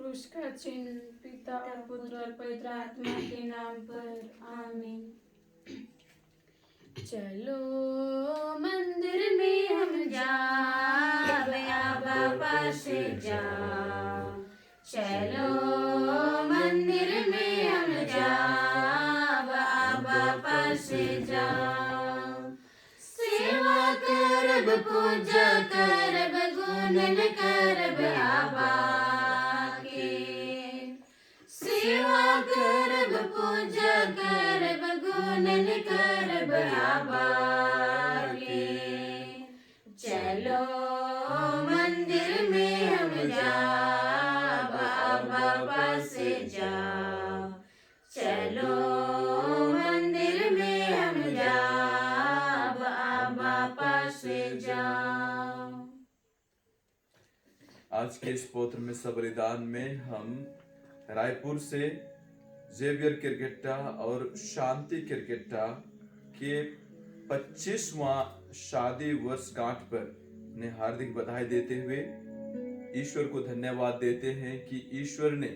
क्रूस का चिन्ह, पिता और पुत्र और पवित्र आत्मा के नाम पर आमीन। चलो मंदिर में हम जावे, आबा पास जाओ। चलो मंदिर में हम जावे, आबा पास जाओ। सेवा करब, पूजा करब, गुणन करब आबा के। सेवा करब, पूजा करब, गुणन करब आबा के। चलो मंदिर में हम जाब, आबा पास जाओ। चलो मंदिर में हम जाब, आबा पास जाओ। आज के इस पौत्र में सबलिदान में हम रायपुर से जेवियर किरकेट्टा और शांति किरकेट्टा के 25वां शादी वर्षगांठ पर उन्हें हार्दिक बधाई देते हुए ईश्वर को धन्यवाद देते हैं कि ईश्वर ने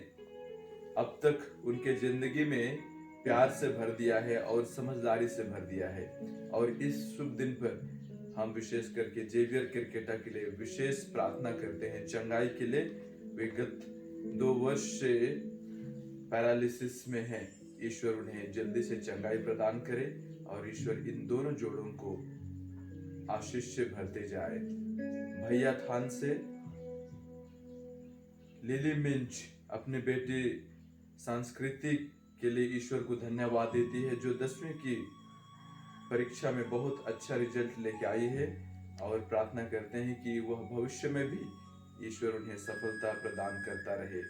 अब तक उनके जिंदगी में प्यार से भर दिया है और समझदारी से भर दिया है। और इस शुभ दिन पर हम विशेष करके जेवियर किरकेट्टा के लिए विशेष प्रार्थना करते हैं चंगाई के लिए। विगत 2 वर्ष से पैरालिसिस में हैं। ईश्वर उन्हें जल्दी से चंगाई प्रदान करे और ईश्वर इन दोनों जोड़ों को आशीष से भरते जाए। भैया थान से लिली मिंच अपने बेटे संस्कृति के लिए ईश्वर को धन्यवाद देती है, जो 10वीं की परीक्षा में बहुत अच्छा रिजल्ट लेके आई है, और प्रार्थना करते हैं कि वह भविष्य में भी ईश्वर उन्हें सफलता प्रदान करता रहे।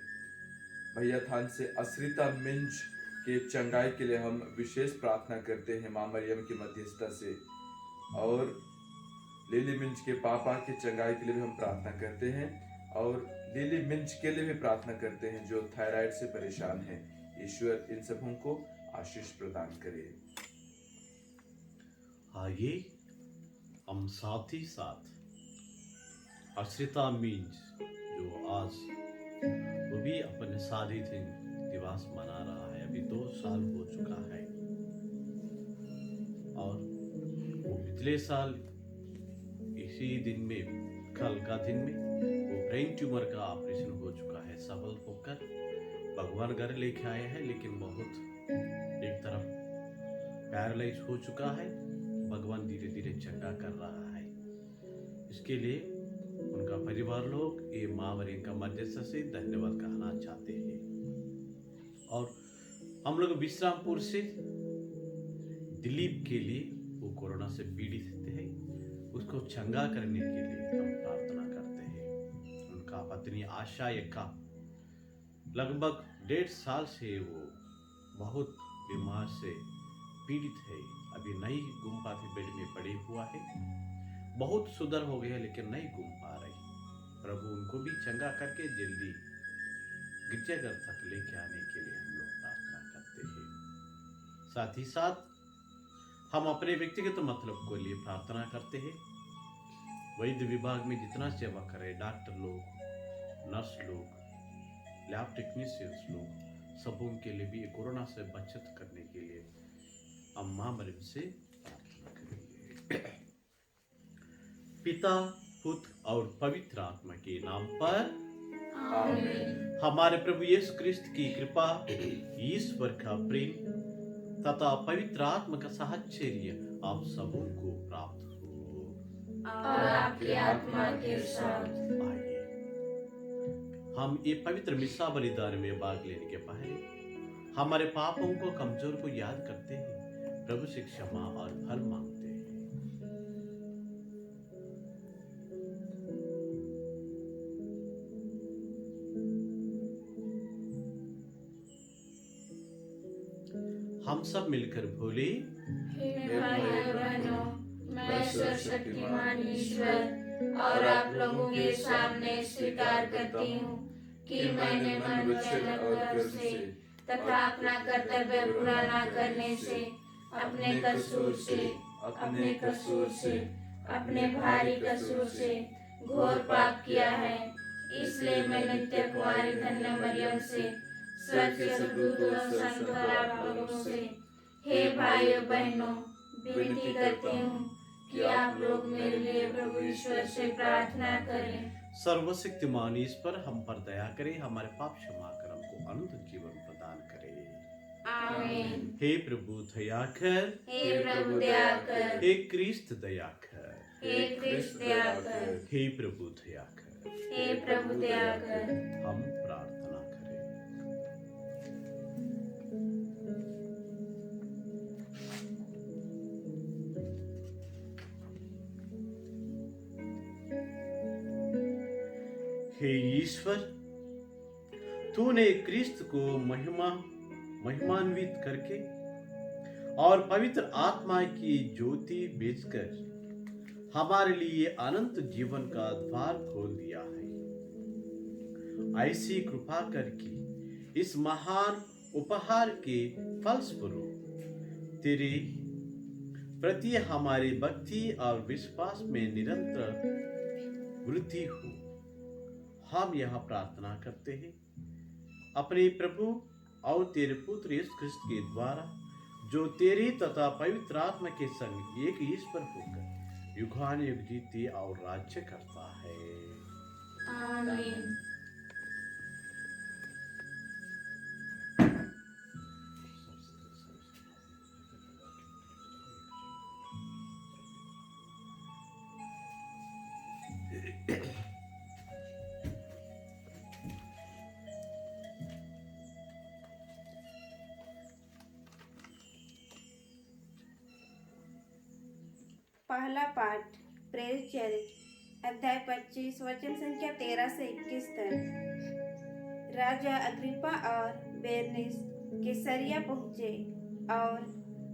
भैया थान से अश्रिता मिंच के चंगाई के लिए हम विशेष प्रार्थना करते हैं मां मरियम की मध्यस्थता से, और लिली मिंच के पापा के चंगाई के लिए भी हम प्रार्थना करते हैं, और लिली मिंच के लिए भी प्रार्थना करते हैं जो थायराइड से परेशान है। ईश्वर इन सबों को आशीष प्रदान करे। आइए हम साथ ही साथ अश्रिता मींज जो आज वो भी अपने शादी दिवस मना रहा है, अभी 2 साल हो चुका है, और वो पिछले साल इसी दिन में, कल का दिन में वो ब्रेन ट्यूमर का ऑपरेशन हो चुका है। सफल होकर भगवान घर लेके आए हैं, लेकिन बहुत एक तरफ पैरालाइज हो चुका है। भगवान धीरे धीरे चंगा कर रहा है। इसके लिए उनका परिवार लोग ये मां मरियम का मध्यस्थ से धन्यवाद कहना चाहते हैं। और हम लोग विश्रामपुर से दिलीप के लिए, वो कोरोना से पीड़ित थे, उसको चंगा करने के लिए हम प्रार्थना करते हैं। उनका पत्नी आशा यक्का लगभग 1.5 साल से वो बहुत बीमार से पीड़ित है। अभी नहीं घूम पाते, बेड में पड़े हुआ है। बहुत सुधर हो गया लेकिन नहीं घूम पा रही। प्रभु उनको भी चंगा करके जल्दी गिरजाघर तक लेके आने के लिए हम लोग प्रार्थना करते हैं। साथ ही साथ हम अपने व्यक्तिगत मतलब को लिए प्रार्थना करते हैं। वैद्य विभाग में जितना सेवा करे, डॉक्टर लोग, नर्स लोग, लैब टेक्नीशियंस लोग, सबों के लिए भी कोरोना से बचत करने के लिए हम मां मरियम से प्रार्थना करेंगे। पिता, पुत्र और पवित्र आत्मा के नाम पर आमीन। हमारे प्रभु यीशु क्रिस्त की कृपा, ईश्वर का प्रेम तथा पवित्र आत्मा का साहचर्य आप सबों को प्राप्त हो। और आपकी आत्मा के साथ। आइए हम ये पवित्र मिस्सा बलिदान में भाग लेने के पहले हमारे पापों को, कमजोर को याद करते हैं, प्रभु से क्षमा और फल मांगते हैं। हम सब मिलकर बोले, हे भाई और बहनों, मैं सर्वशक्तिमान ईश्वर और आप लोगों के सामने स्वीकार करती हूँ कि मैंने मन, वचन और कर्म से तथा अपना कर्तव्य पूरा न करने से, अपने कसूर से, अपने भारी कसूर से घोर पाप किया है। इसलिए मैं नित्य कुमारी धन्य मरियम से, स्वर्ग के स्वर्गदूतों और संतों और आप लोगों से, हे भाइयों बहनों, विनती करती हूँ कि आप लोग मेरे लिए प्रभु ईश्वर से प्रार्थना करें। सर्वशक्तिमान ईश्वर हम पर दया करे, हमारे पाप क्षमा कर हमको अनंत जीवन प्रदान करे। आमीन। हे प्रभु दया कर, हे प्रभु दया कर, हे क्रिस्त दया कर, हे कृष्ण दया कर, हे प्रभु दया कर। हे प्रभु दया कर। हम प्रार्थना करें। हे ईश्वर, तूने क्रिस्त को महिमान्वित करके और पवित्र आत्मा की ज्योति भेजकर हमारे लिए अनंत जीवन का द्वार खोल दिया है। ऐसी कृपा करके इस महान उपहार के फलस्वरूप तेरे प्रति हमारी भक्ति और विश्वास में निरंतर वृद्धि हो। हम यह प्रार्थना करते हैं अपने प्रभु और तेरे पुत्र यीशु ख्रिस्त के द्वारा, जो तेरे तथा पवित्र आत्मा के संग एक ईश्वर होकर युगानुयुग जीते और राज्य करता है। आमीन। पहला पाठ प्रेरित चरित्र अध्याय 25 वचन संख्या 13 से 21 तक। राजा अग्रिप्पा और बेरनीस कैसरिया पहुँचे और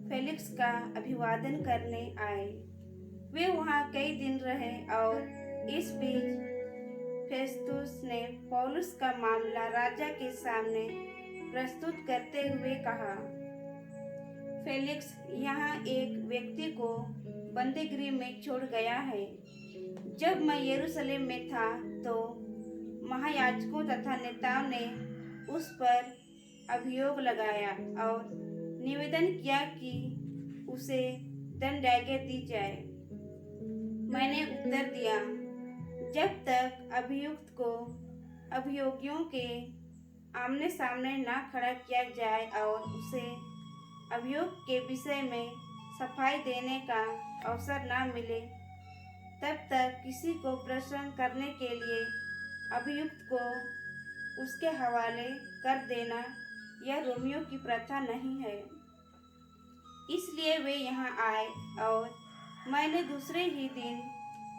फेलिक्स का अभिवादन करने आए। वे वहाँ कई दिन रहे और इस बीच फेस्तुस ने पौलुस का मामला राजा के सामने प्रस्तुत करते हुए कहा, फेलिक्स यहाँ एक व्यक्ति को बंदीगृह में छोड़ गया है। जब मैं यरूशलेम में था तो महायाजकों तथा नेताओं ने उस पर अभियोग लगाया और निवेदन किया कि उसे दंडाज्ञा दी जाए। मैंने उत्तर दिया, जब तक अभियुक्त को अभियोगियों के आमने सामने ना खड़ा किया जाए और उसे अभियोग के विषय में सफाई देने का अवसर ना मिले, तब तक किसी को प्रश्न करने के लिए अभियुक्त को उसके हवाले कर देना यह रोमियो की प्रथा नहीं है। इसलिए वे यहाँ आए और मैंने दूसरे ही दिन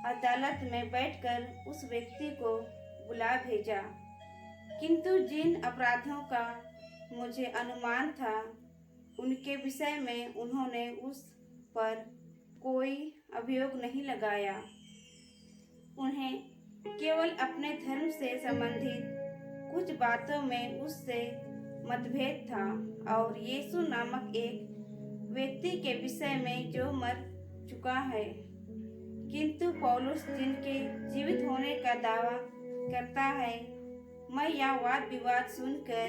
अदालत में बैठकर उस व्यक्ति को बुला भेजा। किंतु जिन अपराधों का मुझे अनुमान था उनके विषय में उन्होंने उस पर कोई अभियोग नहीं लगाया। उन्हें केवल अपने धर्म से संबंधित कुछ बातों में उससे मतभेद था और यीशु नामक एक व्यक्ति के विषय में जो मर चुका है। किंतु पौलुस जिनके जीवित होने का दावा करता है, मैं यह वाद विवाद सुनकर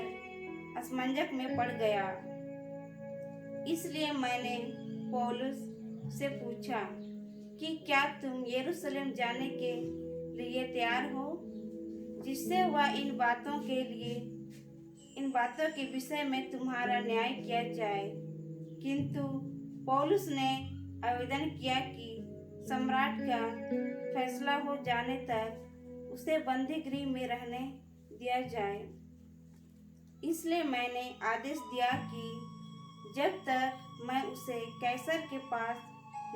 असमंजस में पड़ गया। इसलिए मैंने पौलुस से पूछा कि क्या तुम यरूशलेम जाने के लिए तैयार हो, जिससे वह इन बातों के विषय में तुम्हारा न्याय किया जाए। किंतु पौलुस ने आवेदन किया कि सम्राट का फैसला हो जाने तक उसे बंदी गृह में रहने दिया जाए। इसलिए मैंने आदेश दिया कि जब तक मैं उसे कैसर के पास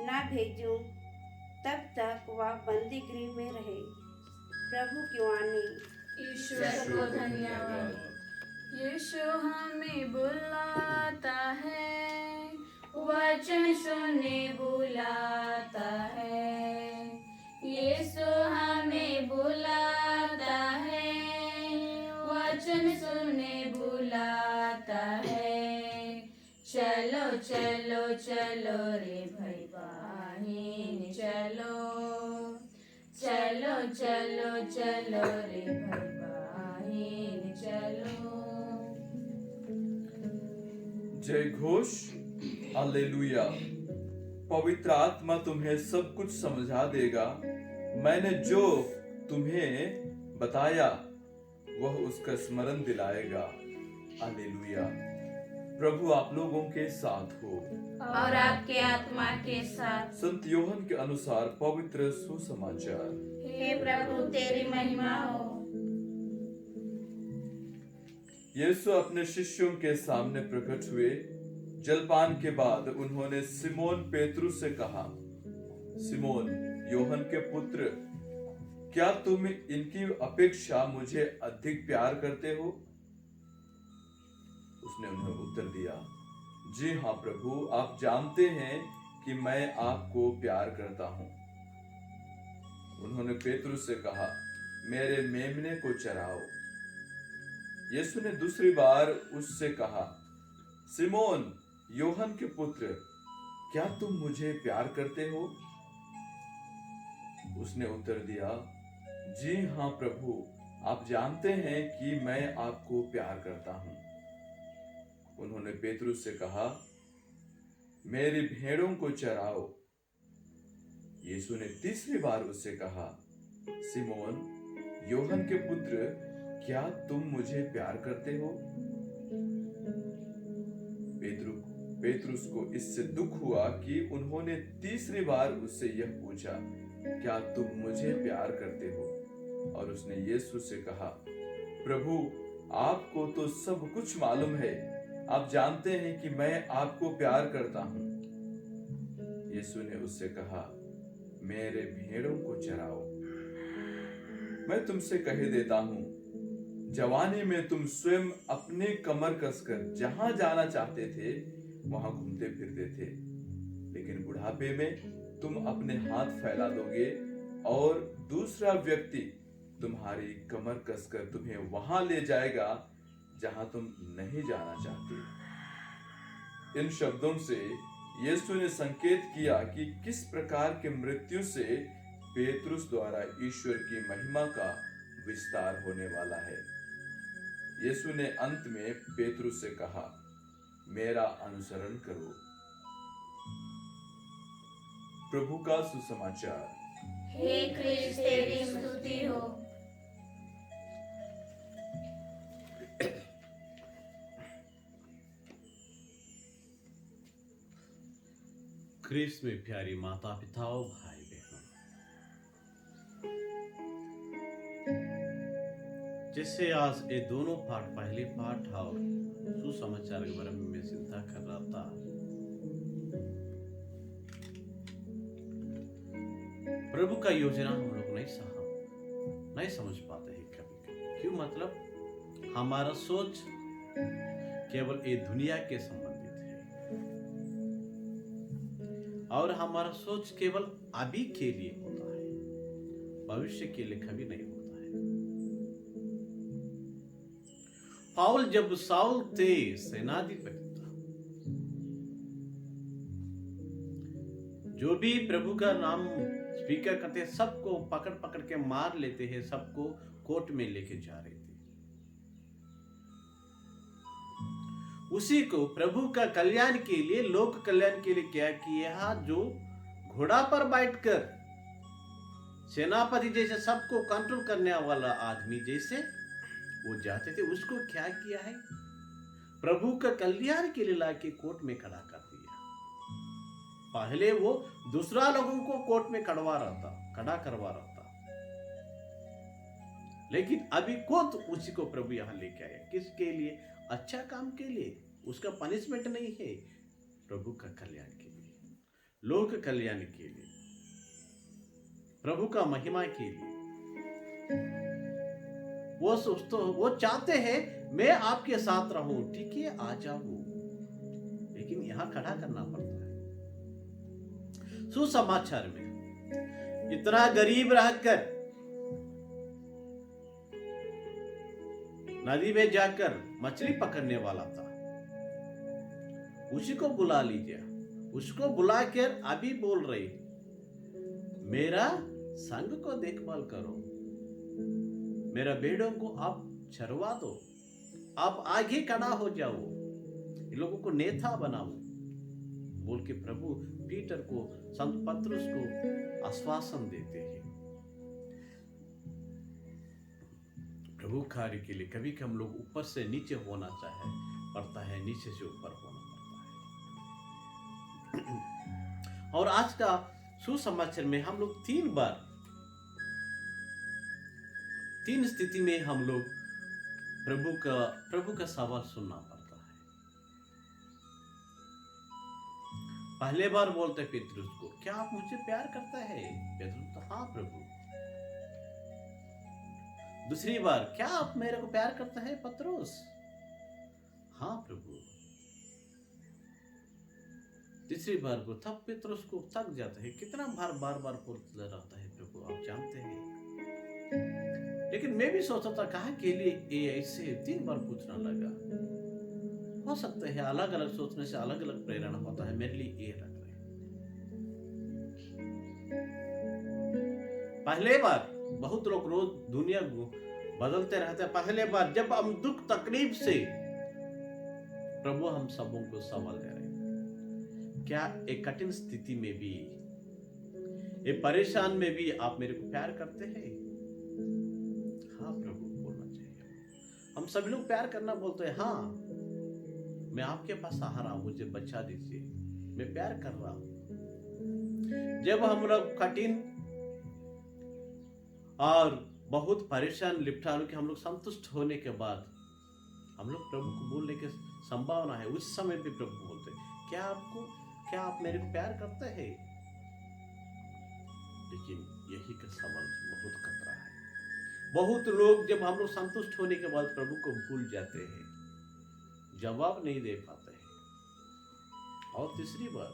ना भेजूं, तब तक वह बंदी गृह में रहे। प्रभु की वाणी। ईश्वर को धन्यवाद। यीशु हमें बुलाता है, वचन सुनने बुलाता है। यीशु हमें बुलाता है, वचन सुनने बुलाता है। चलो चलो चलो रे भाई बहन, चलो चलो चलो चलो रे भाई बहन चलो। जय घोष, हालेलुया। पवित्र आत्मा तुम्हें सब कुछ समझा देगा। मैंने जो तुम्हें बताया वह उसका स्मरण दिलाएगा। हालेलुया। प्रभु आप लोगों के साथ हो और आपके आत्मा के साथ। संत योहन के अनुसार पवित्र सुसमाचार। हे प्रभु तेरी महिमा हो। यीशु अपने शिष्यों के सामने प्रकट हुए। जलपान के बाद उन्होंने सिमोन पेतरुस से कहा, सिमोन योहन के पुत्र, क्या तुम इनकी अपेक्षा मुझे अधिक प्यार करते हो? उसने उन्हें उत्तर दिया, जी हाँ प्रभु, आप जानते हैं कि मैं आपको प्यार करता हूं। उन्होंने पेतरुस से कहा, मेरे मेमने को चराओ। यीशु ने दूसरी बार उससे कहा, सिमोन योहन के पुत्र, क्या तुम मुझे प्यार करते हो? उसने उत्तर दिया, जी हाँ प्रभु, आप जानते हैं कि मैं आपको प्यार करता हूं। उन्होंने पेतरुस से कहा, मेरी भेड़ों को चराओ। यीशु ने तीसरी बार उससे कहा, सिमोन योहन के पुत्र, क्या तुम मुझे प्यार करते हो? पेतरुस को इससे दुख हुआ कि उन्होंने तीसरी बार उससे यह पूछा, क्या तुम मुझे प्यार करते हो? और उसने यीशु से कहा, प्रभु आपको तो सब कुछ मालूम है, आप जानते हैं कि मैं आपको प्यार करता हूं। यीशु ने उससे कहा, मेरे भेड़ों को चराओ। मैं तुमसे कह देता हूं, जवानी में तुम स्वयं अपने कमर कसकर जहां जाना चाहते थे वहां घूमते फिरते थे, लेकिन बुढ़ापे में तुम अपने हाथ फैला दोगे और दूसरा व्यक्ति तुम्हारी कमर कसकर तुम्हें वहां ले जाएगा जहां तुम नहीं जाना चाहते। इन शब्दों से यीशु ने संकेत किया कि किस प्रकार के मृत्यु से पेतरुस द्वारा ईश्वर की महिमा का विस्तार होने वाला है। यीशु ने अंत में पेतरुस से कहा, मेरा अनुसरण करो। प्रभु का सुसमाचार। हे क्रिस्त तेरी स्तुति हो। क्रिस्त में प्यारी माता पिताओं, भाई बहनों, जिससे आज ये दोनों पाठ, पहले पाठ और सुसमाचार के बारे में मैं चिंता कर रहा था। प्रभु का योजना हम लोग नहीं समझ पाते हैं कभी। क्यों? मतलब हमारा सोच केवल ये दुनिया के संबंधित है और हमारा सोच केवल अभी के लिए होता है, भविष्य के लिए कभी नहीं होता है। पाउल जब साउल थे सेनाधिपति था, जो भी प्रभु का नाम स्पीकर करते हैं सबको पकड़ पकड़ के मार लेते हैं, सबको कोर्ट में लेके जा रहे थे। उसी को प्रभु का कल्याण के लिए, लोक कल्याण के लिए क्या किया, जो घोड़ा पर बैठकर सेनापति जैसे सबको कंट्रोल करने वाला आदमी जैसे वो जाते थे, उसको क्या किया है, प्रभु का कल्याण के लिए लाके कोर्ट में खड़ा कर दिया। पहले वो दूसरा लोगों को कोर्ट में खड़ा करवा रहा था, लेकिन अभी खुद उसी को प्रभु यहां लेके आया। किसके लिए? अच्छा काम के लिए। उसका पनिशमेंट नहीं है, प्रभु का कल्याण के लिए, लोक कल्याण के लिए, प्रभु का महिमा के लिए। वो चाहते हैं मैं आपके साथ रहूं, ठीक है आ जाओ, लेकिन यहां खड़ा करना पड़ता है। सुसमाचार में इतना गरीब रहकर नदी में जाकर मछली पकड़ने वाला था, उसी को बुला लीजिए। उसको बुलाकर अभी बोल रही, मेरा संघ को देखभाल करो, मेरा भेड़ों को आप चरवा दो, आप आगे खड़ा हो जाओ, इन लोगों को नेता बनाओ बोल के प्रभु पीटर को, संत पतरस को आश्वासन देते हैं। प्रभु कार्य के लिए कभी हम लोग ऊपर से नीचे होना पड़ता है, नीचे से ऊपर होना पड़ता है। और आज का सुसमाचार में हम लोग तीन स्थिति में हम लोग प्रभु का सवाल सुनना पड़ता है। पहले बार बोलते पेतरुस को, क्या आप मुझे प्यार करते हैं? पेतरुस तो हाँ प्रभु। दूसरी बार, क्या आप मेरे को प्यार करते हैं पतरुस? हाँ प्रभु। तीसरी बार को तब पेतरुस को थक जाता है, कितना बार बार बोलता रहता है प्रभु, आप जानते हैं। लेकिन मैं भी सोचता था कहा के लिए ये ऐसे 3 बार पूछना लगा। हो सकता है अलग अलग सोचने से अलग अलग प्रेरणा होता है, मेरे लिए ये लग रहा है। पहले बार बहुत लोग रोज दुनिया बदलते रहते हैं। पहले बार जब हम दुख तकलीफ से, प्रभु हम सबों को सवाल दे रहे हैं, क्या एक कठिन स्थिति में भी, एक परेशान में भी आप मेरे को प्यार करते हैं? हाँ प्रभु बोलना चाहिए। हम सभी लोग प्यार करना बोलते हैं, हाँ मैं आपके पास आ रहा हूं, मुझे बचा दीजिए, मैं प्यार कर रहा हूं। जब हम लोग कठिन और बहुत परेशान लिपटाने के हम लोग संतुष्ट होने के बाद हम लोग प्रभु को बोलने की संभावना है, उस समय भी प्रभु बोलते हैं, क्या आप मेरे को प्यार करते हैं? लेकिन यही का सवाल बहुत खतरा है। बहुत लोग जब हम लोग संतुष्ट होने के बाद प्रभु को भूल जाते हैं, जवाब नहीं दे पाते हैं। और तीसरी बार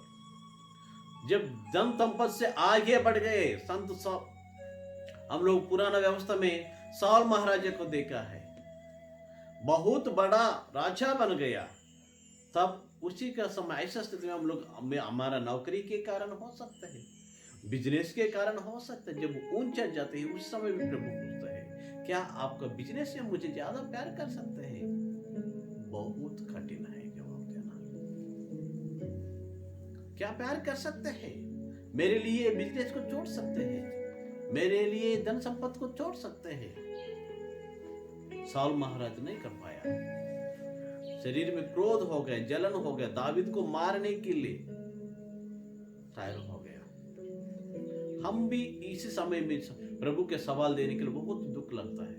जब धन संपत्ति से आगे बढ़ गए, संत सब हम लोग पुराना व्यवस्था में साल महाराजा को देखा है, बहुत बड़ा राजा बन गया, तब उसी का समय ऐसा स्थिति में हम लोग, हमारा नौकरी के कारण हो सकता है, बिजनेस के कारण हो सकता है, जब ऊंचा जाते हैं उस समय भी प्रभु पूछता है, क्या आपका बिजनेस से मुझे ज्यादा प्यार कर सकते हैं? बहुत कठिन है जवाब देना। क्या प्यार कर सकते हैं? मेरे लिए बिजनेस को छोड़ सकते हैं, मेरे लिए धन संपत्ति को छोड़ सकते हैं। साउल महाराज नहीं कर पाया, शरीर में क्रोध हो गया, जलन हो गया, दावीद को मारने के लिए तैयार हो गया। हम भी इसी समय में प्रभु के सवाल देने के लिए बहुत दुख लगता है,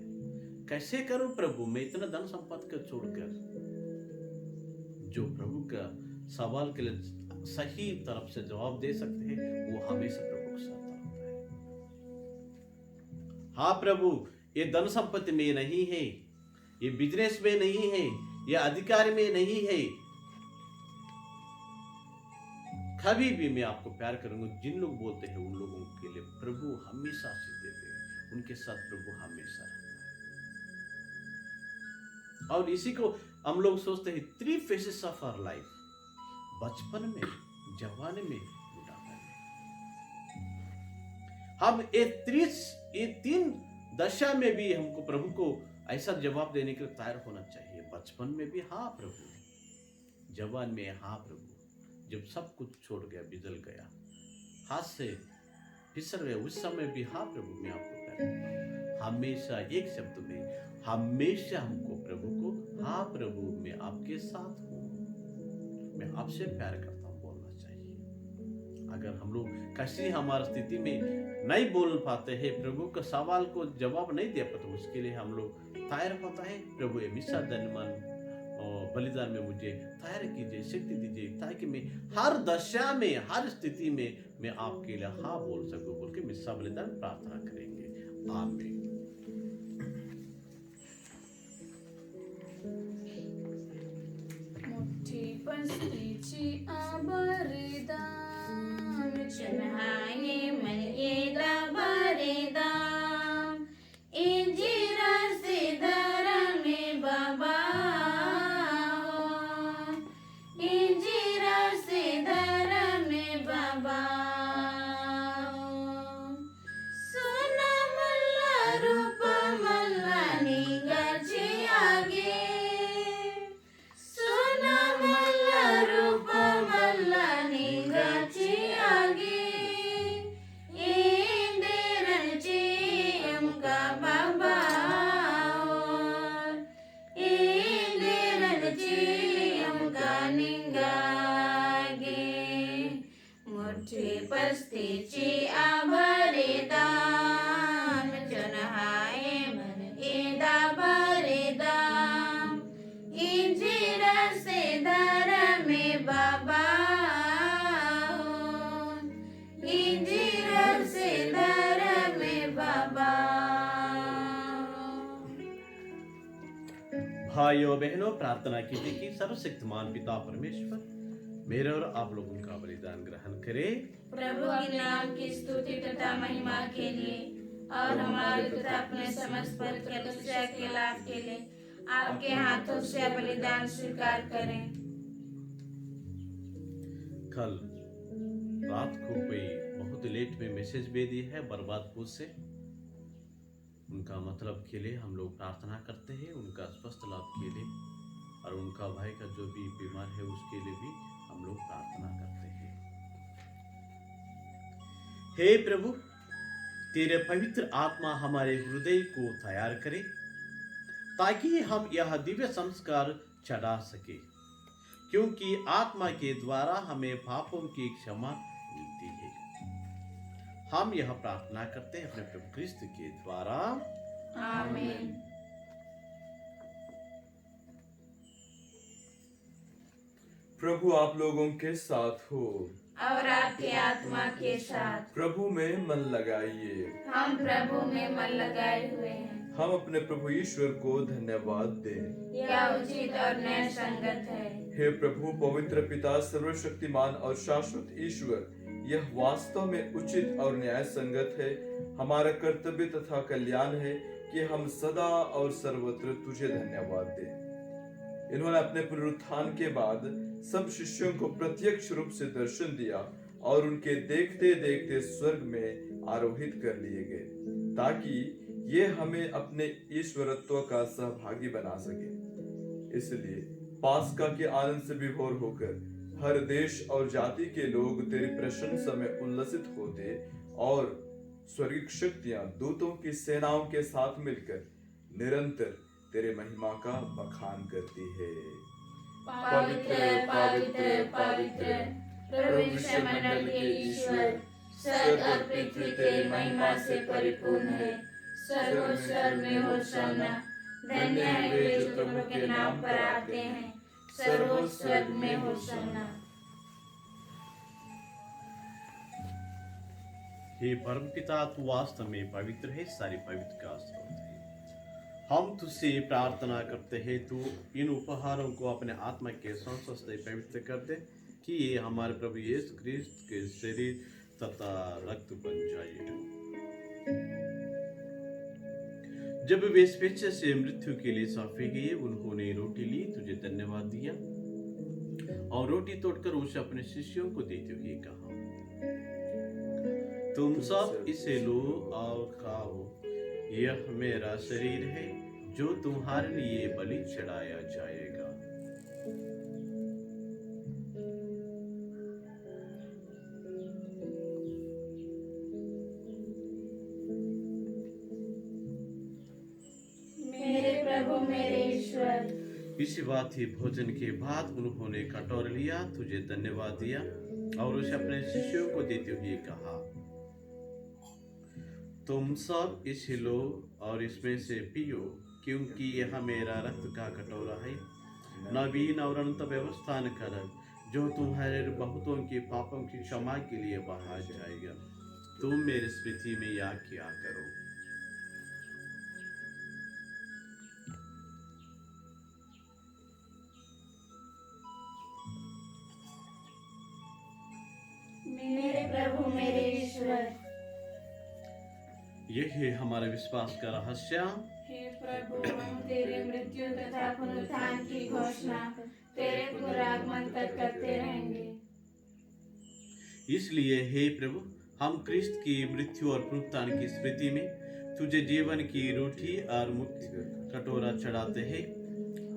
कैसे करूं प्रभु मैं इतना धन संपत्ति को छोड़कर? जो प्रभु का सवाल के लिए सही तरफ से जवाब दे सकते हैं, वो हमेशा प्रभु के साथ रहता है। हाँ प्रभु, ये धन संपत्ति में नहीं है, ये बिजनेस में नहीं है, ये अधिकार में नहीं है, कभी भी मैं आपको प्यार करूंगा। जिन लोग बोलते हैं उन लोगों के लिए प्रभु हमेशा आशीष देते हैं, उनके साथ प्रभु हमेशा रहता है। और इसी को हम लोग सोचते हैं 3 phases ऑफ आवर लाइफ, बचपन में, जवानी में, बुढ़ापे में। हम ये 3 दशा में भी हमको प्रभु को ऐसा जवाब देने के लिए तैयार होना चाहिए। बचपन में भी हाँ प्रभु, जवान में हाँ प्रभु, जब सब कुछ छोड़ गया, बिजल गया, हाथ से फिसल गया, उस समय भी हाँ प्रभु मैं आपको प्यार करता हूं। हमेशा एक शब्द में, हमेशा हमको प्रभु को हाँ प्रभु मैं आपके साथ हूं, मैं आपसे प्यार करता हूं बोलना चाहिए। अगर हम लोग किसी हमारी स्थिति में नहीं बोल पाते हैं, प्रभु का सवाल को जवाब नहीं दे पाते, उसके लिए हम लोग तैयार होता है, प्रभु ये मिसा धन्यवाद बलिदान में मुझे तैयार कीजिए, शक्ति दीजिए, ताकि मैं हर दशा में, हर स्थिति में मैं आपके लिए हाँ बोल सकूं, बोल के मिसा बलिदान प्रार्थना करेंगे। आमीन। मोठी पस्तीची आबरेदाम चन्हाये मर्यादा बरेदाम इंजिरा से धर्म में बाबा इंजिरा से धर्म में बाबा भाइयों बहनों, प्रार्थना कीजिए कि सर्वशक्तिमान पिता परमेश्वर मेरे और आप लोगों का बलिदान ग्रहण करे। प्रभु के नाम की स्तुति तथा महिमा के लिए और हमारे तथा अपने समस्त परित्याग के लाभ के लिए आपके हाथों से बलिदान स्वीकार करें। कल रात को कोई बहुत लेट में मैसेज भेज दिया है बर्बादपुर से। उनका मतलब के लिए हम लोग प्रार्थना करते हैं, उनका स्वस्थ लाभ के लिए, और उनका भाई का जो भी बीमार है उसके लिए भी हम लोग प्रार्थना करते हैं। हे प्रभु, तेरे पवित्र आत्मा हमारे हृदय को तैयार करे ताकि हम यह दिव्य संस्कार चढ़ा सके, क्योंकि आत्मा के द्वारा हमें पापों की क्षमा मिलती है। हम यह प्रार्थना करते हैं अपने प्रभु क्रिस्त के द्वारा, आमीन। प्रभु आप लोगों के साथ हो और आपके आत्मा के साथ। प्रभु में मन लगाइए। हम प्रभु में मन लगाए हुए हैं। हम अपने प्रभु ईश्वर को धन्यवाद दें। यह उचित और न्याय संगत है। हे प्रभु पवित्र पिता सर्वशक्तिमान और शाश्वत ईश्वर, यह वास्तव में उचित और न्याय संगत है। हमारा कर्तव्य तथा कल्याण है कि हम सदा और सर्वत्र तुझे धन्यवाद दें। इन्होंने अपने पुनरुत्थान के बाद सब शिष्यों को प्रत्यक्ष रूप से दर्शन दिया और उनके देखते देखते स्वर्ग में आरोहित कर लिए गए, ताकि ये हमें अपने ईश्वरत्व का सहभागी बना सके। इसलिए पास्का के आनंद से विभोर होकर हर देश और जाति के लोग तेरी प्रशंसा में उल्लसित होते और स्वर्गिक शक्तियां दूतों की सेनाओं के साथ मिलकर निरंतर तेरे महिमा का बखान करती है। पवित्र पवित्र पवित्र प्रभु मंडल के ईश्वर, स्वर्ग और पृथ्वी तेरी महिमा से परिपूर्ण है। स्वर्ग स्वर्ग में होशाना, धन्य है वे जो प्रभु के नाम पर आते हैं। स्वर्ग स्वर्ग में होशाना। हे परमपिता, तू वास्तव में पवित्र है, सारी पवित्र का स्रोत है। हम तुझसे प्रार्थना करते हैं तू इन उपहारों को अपने आत्मा के संस्पर्श से पवित्र कर दे, कि ये हमारे प्रभु यीशु क्रिस्त के शरीर तथा रक्त बन जाए। जब वे स्वेच्छा से मृत्यु के लिए सौंपे गए, उन्होंने रोटी ली, तुझे धन्यवाद दिया और रोटी तोड़कर उसे अपने शिष्यों को देते हुए कहा, तुम सब इसे लो और खाओ, यह मेरा शरीर है जो तुम्हारे लिए बलि चढ़ाया जाएगा। मेरे प्रभु मेरे ईश्वर। इसी बात ही भोजन के बाद उन्होंने कटोरा लिया, तुझे धन्यवाद दिया और उसे अपने शिष्यों को देते हुए कहा, तुम सब इसे लो और इसमें से पियो, क्योंकि यह मेरा रक्त का कटोरा है, नवीन और अनंत व्यवस्था का रक्त, जो तुम्हारे बहुतों के पापों की क्षमा के लिए बहाया जाएगा। तुम मेरी स्मृति में याद किया करो। मेरे प्रभु मेरे ईश्वर। यह है हमारे विश्वास का रहस्य। हे प्रभु, हम तेरे मृत्यु तथा पुनरुत्थान की घोषणा तेरे पुनरागमन तक करते रहेंगे। इसलिए हे प्रभु, हम क्रिस्त की मृत्यु और पुनरुत्थान की स्मृति में तुझे जीवन की रोटी और मुक्ति कटोरा चढ़ाते हैं।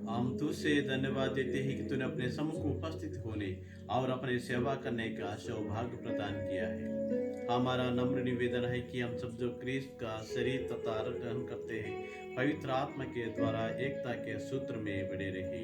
हम तुझसे धन्यवाद देते हैं कि तूने अपने सम्मुख उपस्थित होने और अपने सेवा करने का सौभाग्य प्रदान किया है। हमारा नम्र निवेदन है कि हम सब जो क्रिस्त का शरीर तथा रक्त ग्रहण करते हैं, पवित्र आत्मा के द्वारा एकता के सूत्र में बने रहे।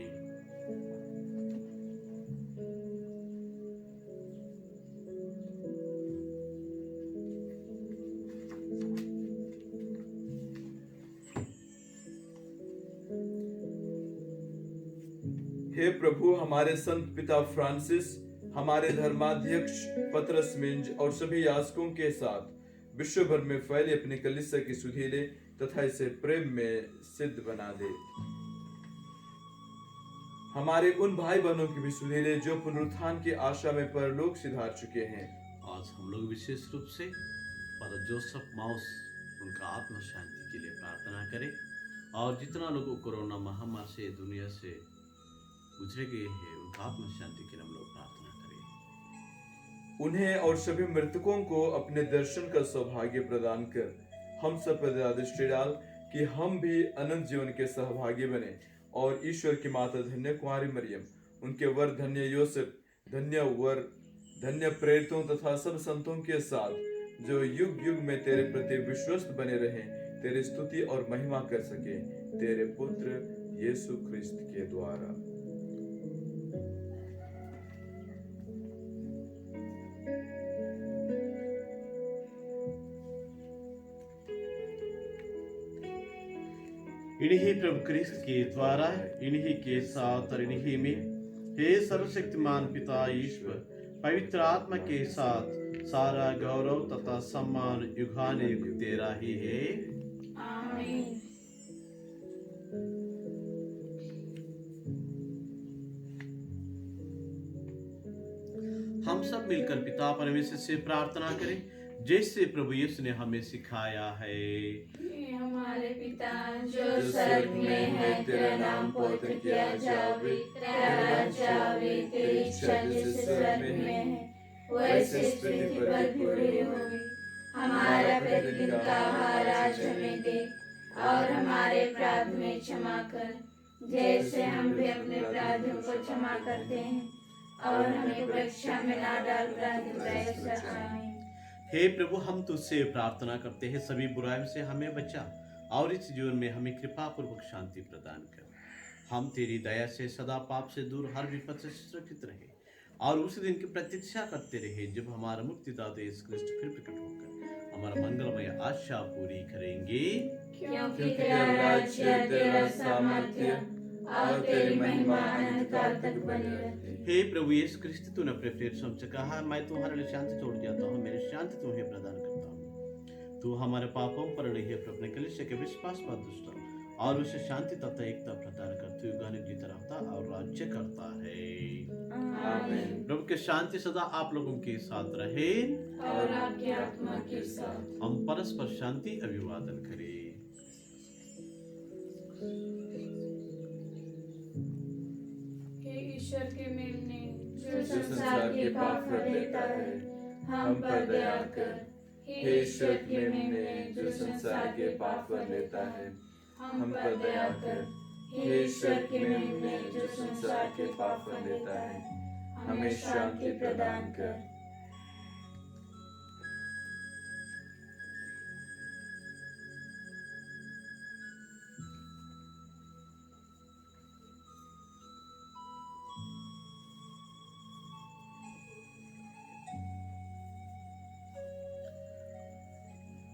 हे प्रभु, हमारे संत पिता फ्रांसिस, हमारे धर्माध्यक्ष पतरस मिंज और सभी याजकों के साथ विश्व भर में फैले अपनी कलीसिया की सुधीले तथा इसे प्रेम में सिद्ध बना दे। हमारे उन भाई बहनों की भी सुधे ले जो पुनरुत्थान की आशा में परलोक सिधार चुके हैं। आज हम लोग विशेष रूप से फादर जोसेफ माउस उनका आत्मा शांति के लिए प्रार्थना करें, और जितना लोग कोरोना महामारी से दुनिया से गुजरे गए हैं उनका आत्मा शांति के लिए हम लोग प्रार्थना करें। उन्हें और सभी मृतकों को अपने दर्शन का सौभाग्य प्रदान कर हम सब पर दृष्टि डाल कि हम भी अनंत जीवन के सहभागी बने, और ईश्वर की माता धन्य कुमारी मरियम, उनके वर धन्य योसेफ, धन्य प्रेरितों तथा सब संतों के साथ जो युग युग में तेरे प्रति विश्वस्त बने रहें, तेरी स्तुति और महिमा कर सके, तेरे पुत्र यीशु क्रिस्त के द्वारा। इन्हीं प्रभु क्रिस्त के द्वारा, इन्हीं के साथ और इन्हीं में हे सर्वशक्तिमान पिता ईश्वर पवित्र आत्मा के साथ सारा गौरव तथा सम्मान युगानुयुग तेरा ही है। आमीन। हम सब मिलकर पिता परमेश्वर से प्रार्थना करें जैसे प्रभु यीशु ने हमें सिखाया है। हे हमारे पिता जो स्वर्ग में है, तेरा नाम पवित्र किया जावे, तेरा राज्य आवे, तेरी इच्छा जैसे स्वर्ग में है वैसे इस पृथ्वी पर भी पूरी होगी। हमारा प्रतिदिन का आहार आज हमें दे, और हमारे अपराध में क्षमा कर जैसे हम भी अपने अपराधियों को क्षमा करते हैं, और हमें परीक्षा में ना डाल परंतु आमीन। हे प्रभु हम तुझसे प्रार्थना करते हैं सभी बुराइयों से हमें बचा, और इस जीवन में हमें कृपा पूर्वक शांति प्रदान कर। हम तेरी दया से सदा पाप से दूर हर विपद से सुरक्षित रहे, और उस दिन की प्रतीक्षा करते रहे जब हमारा मुक्तिदाता यीशु क्रिस्त फिर प्रकट होकर हमारा मंगलमय आशा पूरी करेंगे। क्योंकि तेरा राज्य, तेरा सामर्थ्य और तेरी महिमा अनंत काल तक बनी रहती है। हे प्रभु यीशु क्रिस्त तूने अपने प्रेरितों से कहा, मैं तुम्हारे लिए शांति छोड़ जाता हूँ, मेरी शांति तुम्हें प्रदान करता हूँ। तू हमारे पापों पर नहीं है, अपने कलीसिया के विश्वास पर दुष्ट और उसे शांति तथा एकता प्रदान कर तू युगानुयुग जीता रहता और राज्य करता है। आमीन। प्रभु की शांति सदा आप लोगों के साथ रहे, और आपकी आत्मा के साथ। हम परस्पर शांति अभिवादन करें। हे ईश्वर के मिलने जो संसार के पाप हर लेता है, हम पर दया कर। हे ईश्वर के मिलने जो संसार के पाप हर लेता है, हम पर दया कर। हे ईश्वर के मिलने जो संसार के पाप हर लेता है, हमें शांति प्रदान कर।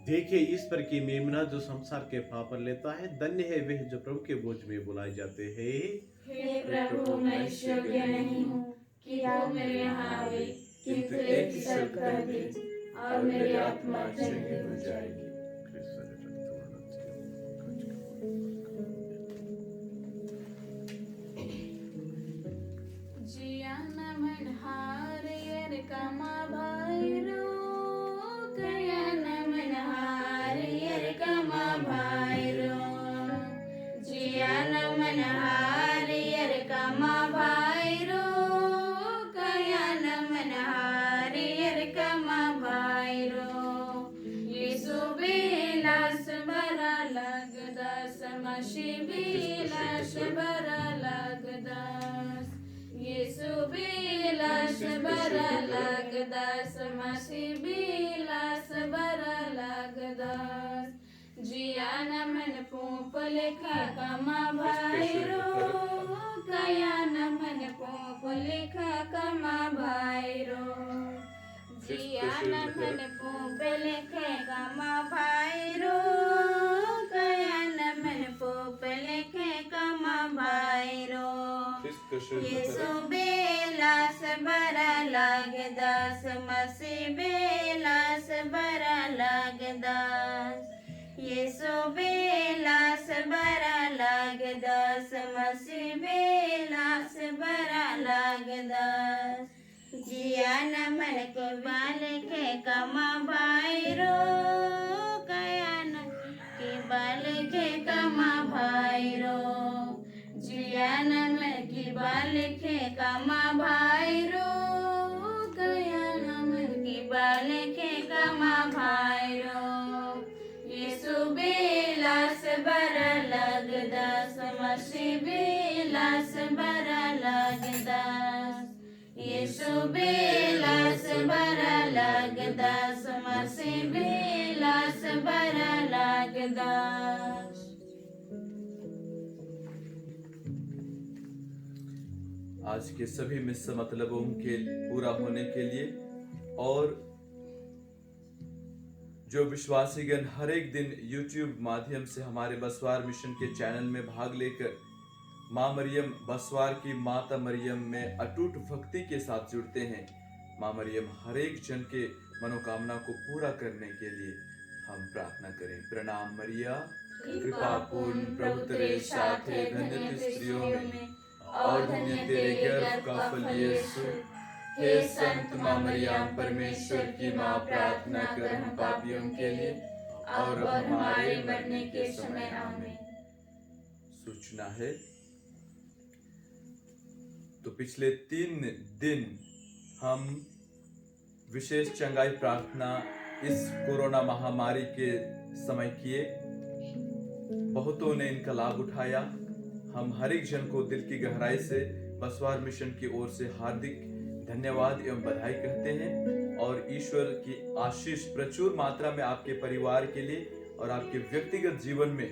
देखिए ईश्वर की मेमना जो संसार के पाप पर लेता है, धन्य है वह जो प्रभु के बोझ में बुलाए जाते हैं। हे प्रभु मैं इस योग्य नहीं हूँ कि तू मेरे यहाँ आवे, किंतु एक ही शब्द कह दे और मेरी आत्मा चंगी हो जाएगी। जिया न मन हारियर कमा भाईरो, कया न मन हारियर कमा भाईरो। जिया न मन हारियर कमा भाईरो, कया न मन हारियर कमा भाईरो। यीशु बेलास बरा लगदास, मसी बेलास बरा लगदास। यीशु बेलास बरा लगदास, मसी बेलास बरा लगदास। जिया न मन पोप लेखा कमा भाईरो, कया न मन पोप लेखा कमा भाईरो। जिया न मन पोप लेखा कमा भाईरो, कया न मन पोप लेखा कमा भाईरो। यीशु बेलास बरा लगदास, मसी बेलास बरा लगदास। यीशु बेलास बरा लगदास। लागदास मसीह बेलास बरा लागदास जिया न मन के बाल के कमा भाईरो कया न के बाल के कमा भाईरो जिया न मन के बाल के कमा भाईरो कया न मन के बाल के कमा भाईरो यीशु बेलास बरा लागदास मसीह बेलास बरा लागदास यीशु बेलास बरा लागदास मसीह बेलास बरा लागदास। आज के सभी मिस मतलबों के पूरा होने के लिए और जो विश्वासीगण हर एक दिन YouTube माध्यम से हमारे बसवार मिशन के चैनल में भाग लेकर माँ मरियम बसवार की माता मरियम में अटूट भक्ति के साथ जुड़ते हैं, माँ मरियम हर एक जन के मनोकामना को पूरा करने के लिए हम प्रार्थना करें। प्रणाम मरिया, कृपा पूर्ण प्रभु तेरे साथ है, धन्य तू स्त्रियों में और धन्य तेरे गर्भ का फल यीशु। हे संत माँ मरियम परमेश्वर की माँ, प्रार्थना कर हम पापियों के लिए और अब हमारे मरने के समय आमीन। सूचना है तो पिछले 3 दिन हम विशेष चंगाई प्रार्थना इस कोरोना महामारी के समय किए। बहुतों ने इनका लाभ उठाया। हम हर एक जन को दिल की गहराई से बसवार मिशन की ओर से हार्दिक धन्यवाद एवं बधाई कहते हैं और ईश्वर की आशीष प्रचुर मात्रा में आपके परिवार के लिए और आपके व्यक्तिगत जीवन में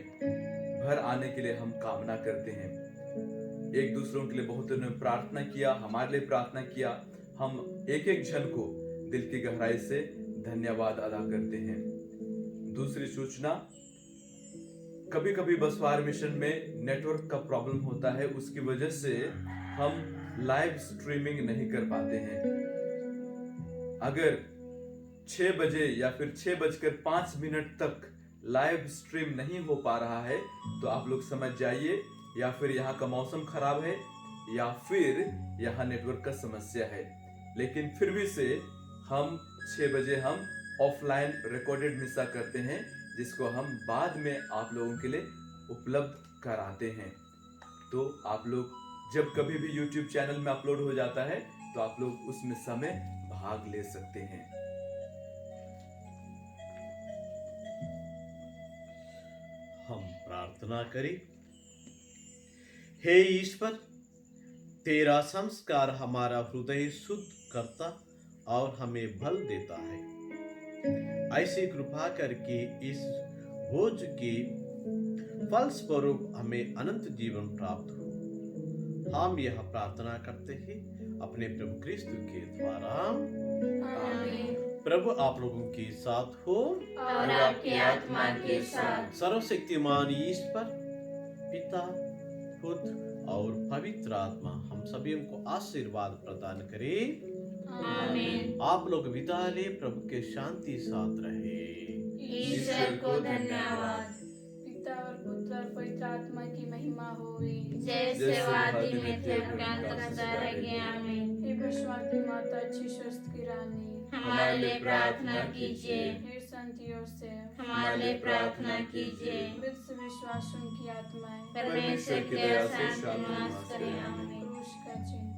भर आने के लिए हम कामना करते हैं। एक दूसरों के लिए बहुत ने प्रार्थना किया, हमारे लिए प्रार्थना किया। हम एक एक जन को दिल की गहराई से धन्यवाद अदा करते हैं। दूसरी सूचना, कभी कभी बसवार मिशन में नेटवर्क का प्रॉब्लम होता है, उसकी वजह से हम लाइव स्ट्रीमिंग नहीं कर पाते हैं। अगर 6 बजे या फिर 6:05 तक लाइव स्ट्रीम नहीं हो पा रहा है तो आप लोग समझ जाइए, या फिर यहाँ का मौसम खराब है या फिर यहाँ नेटवर्क का समस्या है। लेकिन फिर भी से हम 6 बजे हम ऑफलाइन रिकॉर्डेड मिसा करते हैं, जिसको हम बाद में आप लोगों के लिए उपलब्ध कराते हैं। तो आप लोग जब कभी भी YouTube चैनल में अपलोड हो जाता है तो आप लोग उस मिसा में भाग ले सकते हैं। हम प्रार्थना करें। हे ईश्वर, तेरा संस्कार हमारा हृदय शुद्ध करता और हमें बल देता है। ऐसी कृपा करके इस भोज के फलस्वरूप हमें अनंत जीवन प्राप्त हो। हम यह प्रार्थना करते हैं अपने प्रभु क्रिस्त के द्वारा। आमीन। प्रभु आप लोगों के साथ हो और आपकी आत्मा के साथ। सर्वशक्तिमान ईश्वर पिता, पुत्र और पवित्र आत्मा हम सभी को आशीर्वाद प्रदान करे। आमीन। आप लोग विदा ले, प्रभु के शांति साथ रहे। ईश्वर को धन्यवाद। पिता और पुत्र और पवित्र आत्मा की महिमा होवे, जैसे वादी में थे अज्ञात रहे। आमीन। हे विश्वा की माता, अच्छी स्वस्थ की रानी, हमारे लिए प्रार्थना कीजिए। हे संत योसेफ, हमारे लिए प्रार्थना कीजिए। वृद्ध विश्वासों की आत्माएं, परमेश्वर की दया से शांति निवास करें। आमीन। क्रूस का चिन्ह,